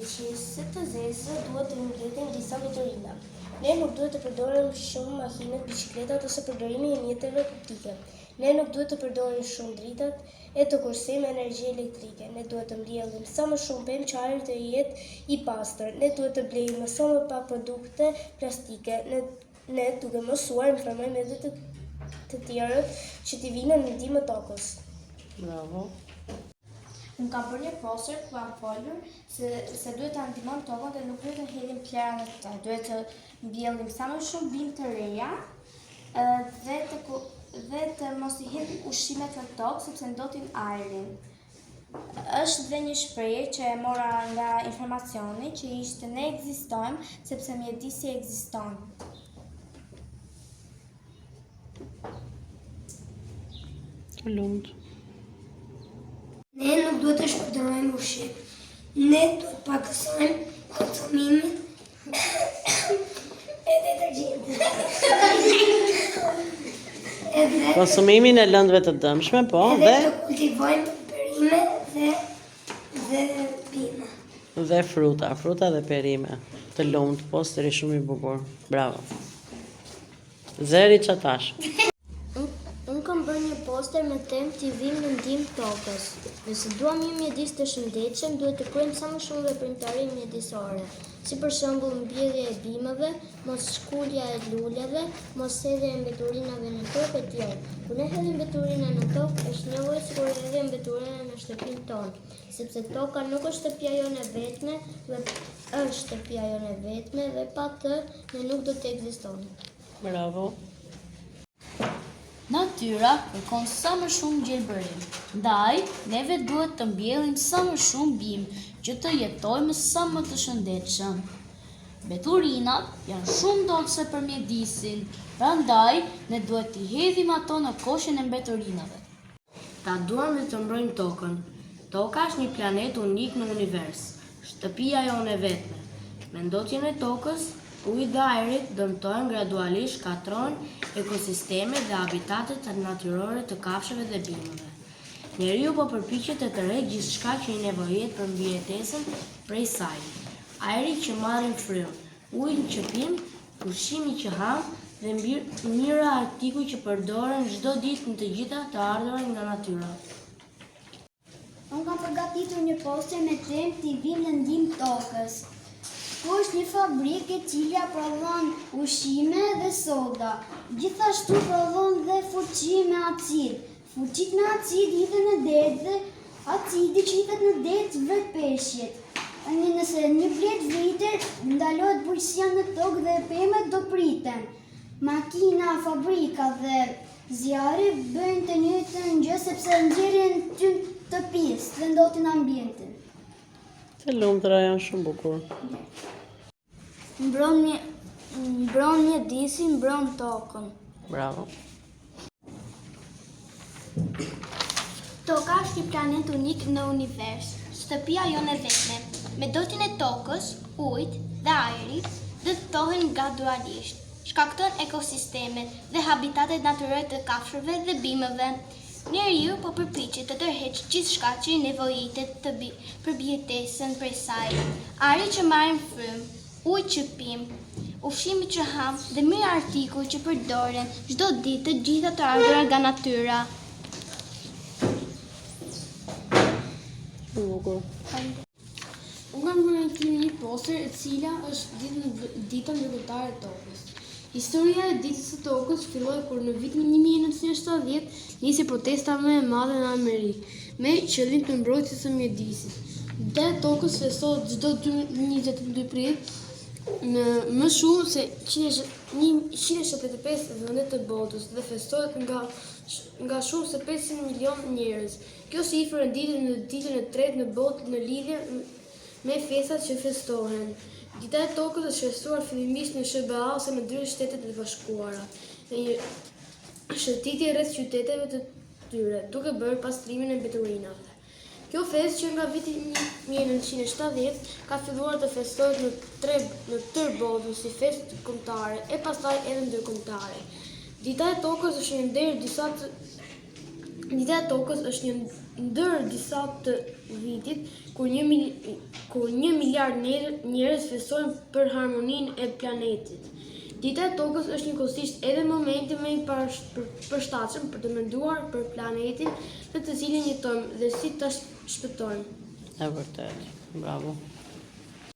qesit të zezë duhet të mbledhin disa veturina. Ne nuk duhet të përdorim shumë makinat, biçikletat ose përdorimi i mjeteve publike. Ne nuk duhet të përdorim shumë dritat e të kursim energji elektrike. Ne duhet të mbjellim sa më shumë pemë që ajri të jetë i pastër. Ne duhet të blejmë sa më pak produkte plastike. Ne duke mësuar informojmë edhe të tjerët që t'i vinë në ndihmë tokës. Bravo. Unë kam bërë një poster ku kam folur se duhet të ndihmojmë tokën dhe nuk duhet të hedhim plera në të. Duhet të mbjellim sa më shumë bimë të reja dhe të mos i hedhim ushqimet në tokë sepse ndotin ajrin. Është dhe një shprehje që e mora nga informacioni që ishte ne ekzistojmë sepse mjedisi ekziston. Të lumt. Ne nuk duhet të shpërdorim ushqim. Ne duhet pakësojmë konsumimin e detergjentit. Konsumimin e lëndëve të dëmshme, po, dhe të kultivojmë perime dhe pime. Dhe fruta dhe perime. Të lumt, posteri shumë i bukur. Bravo. Zeri çatash. Unë kam bërë një poster me temë t'i vim në ndihmë tokës. Nëse duam një mjedis të shëndetshëm, duhet të kryejmë sa më shumë veprimtari mjedisore, si për shembull mbjellja e bimëve, mos shkulja e luleve, mos hedhja e mbeturinave në tokë e tjerë. Kur ne hedhim mbeturina në tokë, është njëjtë sikur hedhim mbeturinën në shtëpinë tonë, sepse toka nuk është shtëpia jone vetme, është shtëpia jone vetme dhe pa të ne nuk do të ekzistonim. Bravo. Natyra kërkon sa më shumë gjelbërim. Ndaj, neve duhet të mbjellim sa më shumë bimë që të jetojmë sa më të shëndetshëm. Mbeturinat janë shumë dolce për mjedisin, prandaj ne duhet t'i hedhim ato në koshin e mbeturinave. Ta duam dhe të mbrojmë tokën. Toka është një planet unik në univers, shtëpia jone vetme. Me ndotjen e tokës, ujit dhe ajrit dëmtojnë gradualisht shkatrojnë ekosistemet dhe habitatet natyrore të kafshëve dhe bimëve. Njeriu po përpiqet të tërheqë gjithçka që i nevojitet për mbijetesën prej saj. Ajri që marrim frym, uji që pim, ushqimi që ham dhe mijëra artikuj që përdoren çdo ditë në të gjitha të ardhurat nga natyra. Unë kam përgatitur një poster me temë t'i vim në ndihmë tokës. Ku është një fabrikë e cila prodhon ushqime dhe soda. Gjithashtu prodhon dhe fuqi me acid. Fuqit me acid hidhen në det dhe acidi që hidhet në det vret peshqit. Nëse një blet vritër, ndalohet bujqësia në tokë dhe pemet do priten. Makina, fabrika dhe zjarri bëjnë të njëjtën gjë sepse nxjerrin tymë të pisë dhe ndotin ambientin. Të lumtura janë shumë bukur. Mbron mjedisin, mbron tokën. Bravo. Toka është një planet unik në univers, shtëpia jone vetme. Me dotjen e tokës, ujit dhe ajri dëmtohen gradualisht. Shkakton ekosistemet dhe habitatet natyrore të kafshëve dhe bimëve. Njeriu po përpiqet të tërheqë gjithçka që i nevojitet për mbijetesën prej saj. Ajri që marrim frym, uji që pim, ushqimi që ham dhe mijë artikuj që përdoren çdo ditë të gjitha të ardhurat nga natyra. Unë kam bërë një poster e cila është ditën ndërkombëtare e tokës. Historia e ditës së tokës filloi kur në vitin 1970 nisi protesta më e madhe në Amerikë, me qëllim të mbrojtjes së mjedisit. Dita e tokës festohet çdo 22 prill në më shumë se 175 vende të botës dhe festohet nga shumë se 500 milion njerëz. Kjo shifër renditet në ditën e tretë në botë në lidhje me festat që festohen. Dita e tokës është festuar fillimisht në SBA ose në ndër Shtetet e Bashkuara, në një shëtitje rreth qyteteve të tyre, duke bërë pastrimin e mbeturinave. Kjo festë që nga viti 1970 ka filluar të festohet në tërë botën si festë kombëtare e pastaj edhe ndërkombëtare. Dita e tokës është një ndër disa Dita e tokës është një ndër disa të vitit kur 1 miliard njerëz festojnë për harmoninë e planetit. Dita e tokës është njëkohësisht edhe momenti më i përshtatshëm për të menduar për planetin në të cilin jetojmë dhe si ta shpëtojmë. E vërtet, bravo.